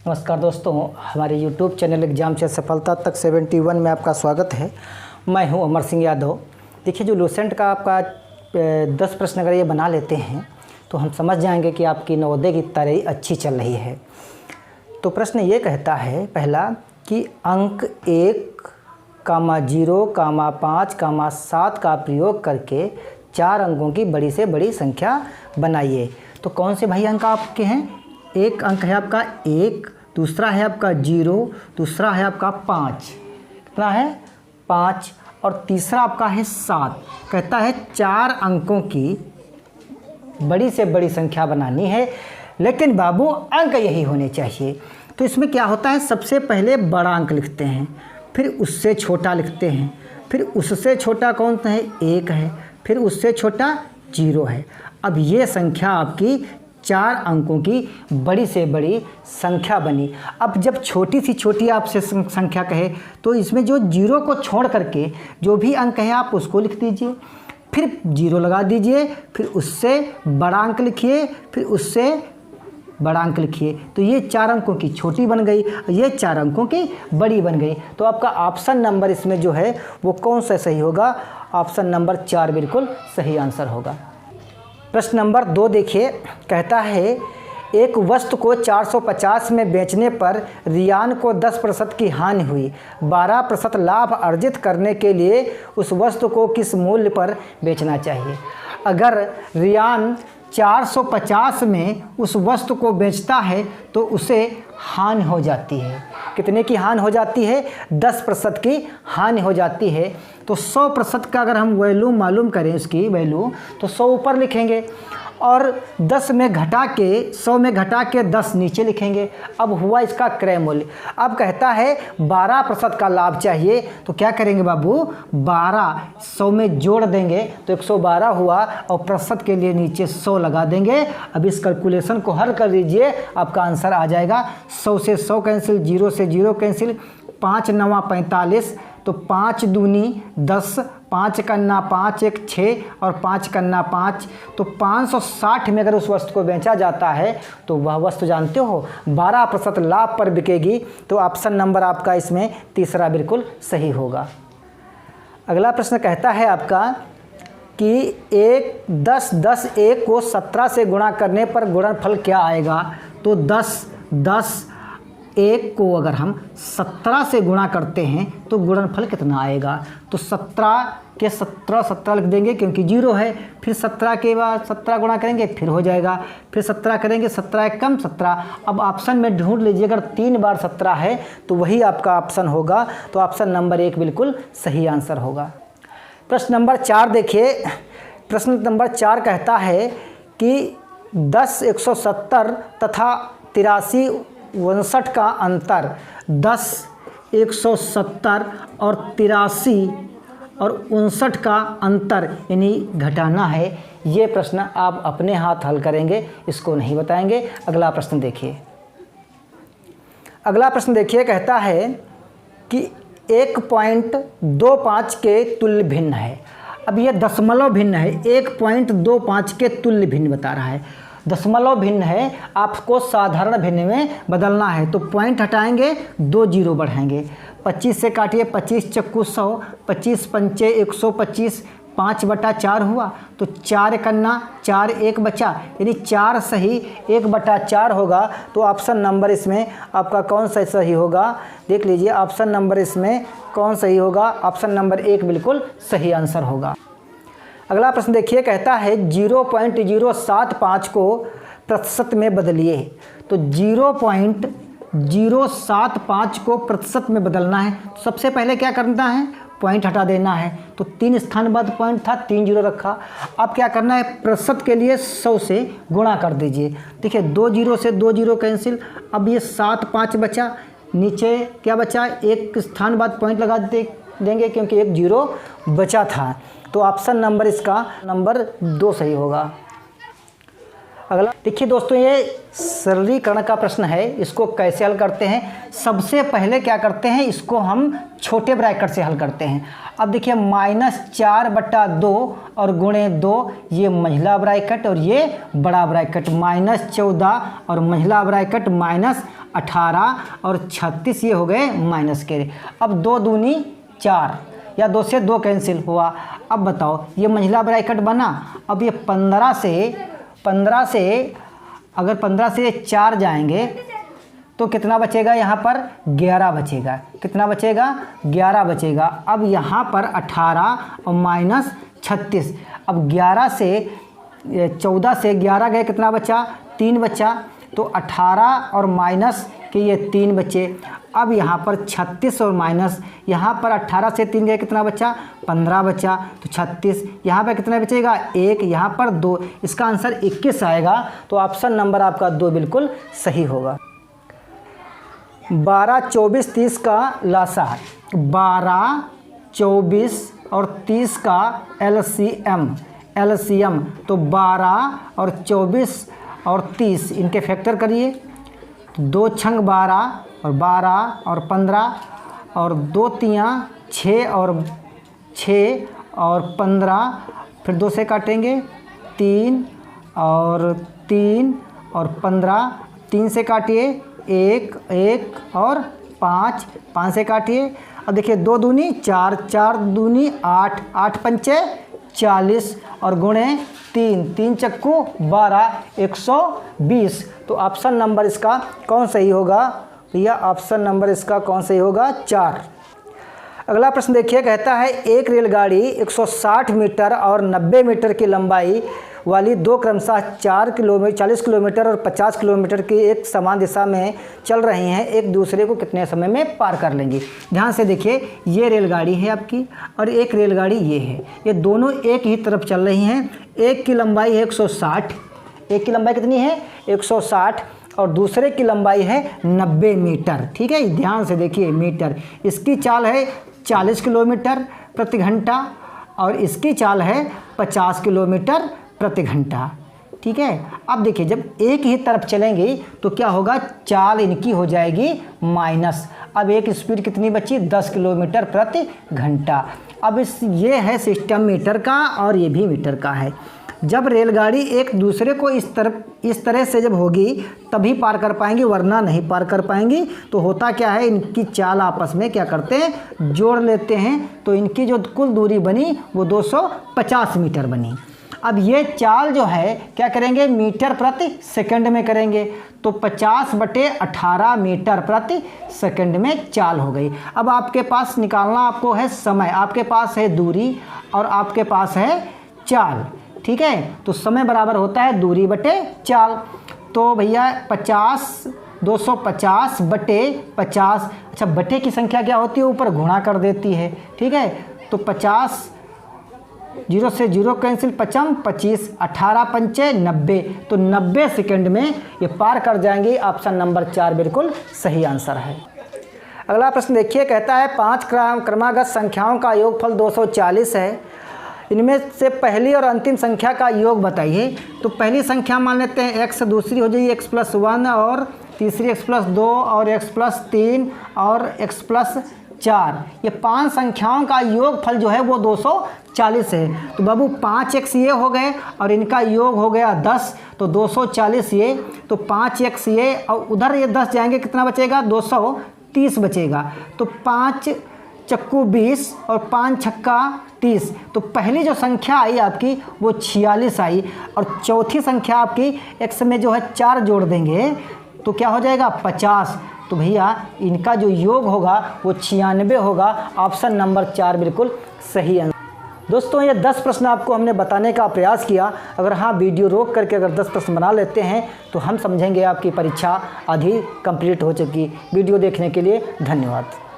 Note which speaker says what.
Speaker 1: नमस्कार दोस्तों, हमारे YouTube चैनल एग्जाम से सफलता तक 71 में आपका स्वागत है। मैं हूं अमर सिंह यादव। देखिए, जो लूसेंट का आपका 10 प्रश्न अगर ये बना लेते हैं तो हम समझ जाएंगे कि आपकी नवोदय की तैयारी अच्छी चल रही है। तो प्रश्न ये कहता है पहला कि अंक 1, 0, 5, 7 का प्रयोग करके 4 अंकों की बड़ी से बड़ी संख्या बनाइए। तो कौन से भाई अंक आपके हैं? एक अंक है आपका 1, दूसरा है आपका 0, दूसरा है आपका 5, कितना है 5, और तीसरा आपका है 7। कहता है 4 अंकों की बड़ी से बड़ी संख्या बनानी है, लेकिन बाबू अंक यही होने चाहिए। तो इसमें क्या होता है, सबसे पहले बड़ा अंक लिखते हैं, फिर उससे छोटा लिखते हैं, फिर उससे छोटा कौन सा है 1 है, फिर उससे छोटा 0 है। अब ये संख्या आपकी 4 अंकों की बड़ी से बड़ी संख्या बनी। अब जब छोटी से छोटी आपसे संख्या कहे तो इसमें जो 0 को छोड़ करके जो भी अंक है आप उसको लिख दीजिए, फिर 0 लगा दीजिए, फिर उससे बड़ा अंक लिखिए, फिर उससे बड़ा अंक लिखिए। तो ये 4 अंकों की छोटी बन गई, ये 4 अंकों की बड़ी बन गई। तो आपका ऑप्शन नंबर इसमें जो है वो कौन सा सही होगा? ऑप्शन नंबर 4 बिल्कुल सही आंसर होगा। प्रश्न नंबर 2 देखिए, कहता है एक वस्तु को 450 में बेचने पर रियान को 10% की हानि हुई। 12% लाभ अर्जित करने के लिए उस वस्तु को किस मूल्य पर बेचना चाहिए? अगर रियान 450 में उस वस्तु को बेचता है तो उसे हानि हो जाती है। कितने की हानि हो जाती है? 10% की हानि हो जाती है। तो 100% का अगर हम वैल्यू मालूम करें, इसकी वैल्यू, तो 100 ऊपर लिखेंगे और 10 में घटा के 100 में घटा के 10 नीचे लिखेंगे। अब हुआ इसका क्रय मूल्य। अब कहता है 12% का लाभ चाहिए, तो क्या करेंगे बाबू? 12 100 में जोड़ देंगे तो 112 हुआ और प्रतिशत के लिए नीचे 100 लगा देंगे। अब इस कैलकुलेशन को हल कर दीजिए, आपका आंसर आ जाएगा। 100 से 100 कैंसिल, 0 से 0 कैंसिल, 5 9 45, तो 5 दूनी 10, 5 कन्ना 5, 1 6 और 5 कन्ना 5, तो 560 में अगर उस वस्तु को बेचा जाता है तो वह वस्तु जानते हो 12% लाभ पर बिकेगी। तो ऑप्शन नंबर आपका इसमें तीसरा बिल्कुल सही होगा। अगला प्रश्न कहता है आपका कि 10 1 को 17 से गुणा करने पर गुणनफल क्या आएगा? तो 10 1 को अगर हम 17 से गुणा करते हैं तो गुणनफल कितना आएगा? तो 17 के 17 लिख देंगे क्योंकि 0 है, फिर 17 के बाद 17 गुणा करेंगे फिर हो जाएगा, फिर 17 करेंगे, 17 कम 17। अब ऑप्शन में ढूंढ लीजिए, अगर 3 बार 17 है तो वही आपका ऑप्शन होगा। तो ऑप्शन नंबर 1 बिल्कुल सही आंसर होगा। प्रश्न नंबर 4 देखिए, प्रश्न नंबर 4 कहता है कि 10 170 तथा 83 59 का अंतर, 10 170 और 83 और 59 का अंतर यानी घटाना है। ये प्रश्न आप अपने हाथ हल करेंगे, इसको नहीं बताएंगे। अगला प्रश्न देखिए। अगला प्रश्न देखिए, कहता है कि 1.25 के तुल्य भिन्न है। अब ये दशमलव भिन्न है, 1.25 के तुल्य भिन्न बता रहा है। दशमलव भिन्न है, आपको साधारण भिन्न में बदलना है। तो पॉइंट हटाएंगे, 2 0 बढ़ाएंगे, 25 से काटिए, 25 चक्कू 100, 25 पंचे 125, 5/4 हुआ, तो 4 कन्ना 4 1 बचा, यानी 4 सही 1/4 होगा। तो ऑप्शन नंबर इसमें आपका कौन सा सही होगा? देख लीजिए, ऑप्शन नंबर इसमें कौन सही होगा? ऑप्शन नंबर 1 बिल्कुल सही आंसर होगा। अगला प्रश्न देखिए, कहता है 0.075 को प्रतिशत में बदलिए। तो 0.075 को प्रतिशत में बदलना है। सबसे पहले क्या करना है? पॉइंट हटा देना है। तो 3 स्थान बाद पॉइंट था, 3 0 रखा। अब क्या करना है? प्रतिशत के लिए 100 से गुणा कर दीजिए। देखिए, 2 0 से 2 0 कैंसिल। अब ये 7 5 बचा, नीचे क्या बचा? 1 स्थान बाद पॉइंट लगा देंगे क्योंकि 1 0 बचा था। तो ऑप्शन नंबर इसका नंबर 2 सही होगा। अगला देखिए दोस्तों, ये सरलीकरण का प्रश्न है। इसको कैसे हल करते हैं? सबसे पहले क्या करते हैं, इसको हम छोटे ब्रैकेट से हल करते हैं। अब देखिए, -4/2 और गुणे 2, ये महिला ब्रैकेट और ये बड़ा ब्रैकेट, -14 और महिला ब्रैकेट 18 और 36 ये हो गए माइनस के। अब 2 दूनी 4 या 2 से 2 कैंसिल हुआ। अब बताओ ये मंझला ब्रैकेट बना। अब ये 15 से अगर 15 से 4 जाएंगे तो कितना बचेगा? यहाँ पर 11 बचेगा। कितना बचेगा? 11 बचेगा। अब यहाँ पर 18 और माइनस 36। अब 11 से 14 से 11 गए, कितना बचा? 3 बचा। तो 18 और माइनस के ये 3 बचे। अब यहाँ पर 36 और माइनस, यहाँ पर 18 से 3 गए, कितना बचा? 15 बचा। तो 36, यहाँ पर कितना बचेगा? 1, यहाँ पर 2। इसका आंसर 21 आएगा। तो ऑप्शन नंबर आपका 2 बिल्कुल सही होगा। 12, 24, 30 का लासा। 12, 24 और 30 का एलसीएम। तो 12 और 24 और 30 इनके फैक्टर करिए। 2 छंग 12 और 15 और 2 तियाँ 6 और 15। फिर 2 से काटेंगे 3 और 15। 3 से काटिए 1 और 5 से काटिए। अब देखिए 2 दूनी 4, 4 दूनी 8, 8 पंचे 40 और गुणे 3 चक्कू 12, 120। तो ऑप्शन नंबर इसका कौन सही होगा भैया? ऑप्शन नंबर इसका कौन सही होगा? 4। अगला प्रश्न देखिए, कहता है एक रेलगाड़ी 160 मीटर और 90 मीटर की लंबाई वाली 2 क्रमशः 40 किलोमीटर और 50 किलोमीटर की एक समान दिशा में चल रही हैं, एक दूसरे को कितने समय में पार कर लेंगी? ध्यान से देखिए, ये रेलगाड़ी है आपकी और एक रेलगाड़ी ये है। ये दोनों एक ही तरफ चल रही हैं। एक की लंबाई है 160। एक की लंबाई कितनी है? 160 और दूसरे की लंबाई है 90 मीटर। ठीक है, ध्यान से देखिए मीटर। इसकी चाल है 40 किलोमीटर प्रति घंटा और इसकी चाल है 50 किलोमीटर प्रति घंटा। ठीक है, अब देखिए जब एक ही तरफ चलेंगे तो क्या होगा? चाल इनकी हो जाएगी माइनस। अब एक स्पीड कितनी बची? 10 किलोमीटर प्रति घंटा। अब ये है सिस्टम मीटर का और ये भी मीटर का है। जब रेलगाड़ी एक दूसरे को इस तरह से जब होगी तभी पार कर पाएंगी, वरना नहीं पार कर पाएंगी। तो होता क्या है, इनकी चाल आपस में क्या करते हैं? जोड़ लेते हैं। तो इनकी जो कुल दूरी बनी वो 250 मीटर बनी। अब ये चाल जो है क्या करेंगे? मीटर प्रति सेकंड में करेंगे। तो 50/18 मीटर प्रति सेकंड में चाल हो गई। अब आपके पास निकालना आपको है समय, आपके पास है दूरी और आपके पास है चाल। ठीक है, तो समय बराबर होता है दूरी बटे चाल। तो भैया 250/50। अच्छा, बटे की संख्या क्या होती है? ऊपर गुणा कर देती है। ठीक है, तो 50, 0 से 0 कैंसिल, 25, 18 पंचे 90। तो 90 सेकंड में ये पार कर जाएंगे। ऑप्शन नंबर 4 बिल्कुल सही आंसर है। अगला प्रश्न देखिए, कहता है 5 क्रमागत संख्याओं का योगफल 240 है। इनमें से पहली और अंतिम संख्या का योग बताइए। तो पहली संख्या मान लेते हैं x, दूसरी हो जाएगी x+1 और तीसरी x+2 और x+3 और x+4। ये 5 संख्याओं का योगफल जो है वो 240 है। तो बाबू 5x ये हो गए और इनका योग हो गया 10, तो 240 ये। तो 5x ये और उधर ये 10 जाएंगे, कितना बचेगा? 230 बचेगा। तो 5 चक्कू 20 और 5 छक्का 30। तो पहली जो संख्या आई आपकी वो 46 आई और चौथी संख्या आपकी x में जो है 4 जोड़ देंगे तो क्या हो जाएगा? 50। तो भैया इनका जो योग होगा वो 96 होगा। ऑप्शन नंबर 4 बिल्कुल सही है। दोस्तों, ये 10 प्रश्न आपको हमने बताने का प्रयास किया। अगर हाँ वीडियो रोक करके अगर 10 प्रश्न बना लेते हैं तो हम समझेंगे आपकी परीक्षा आधी कंप्लीट हो चुकी। वीडियो देखने के लिए धन्यवाद।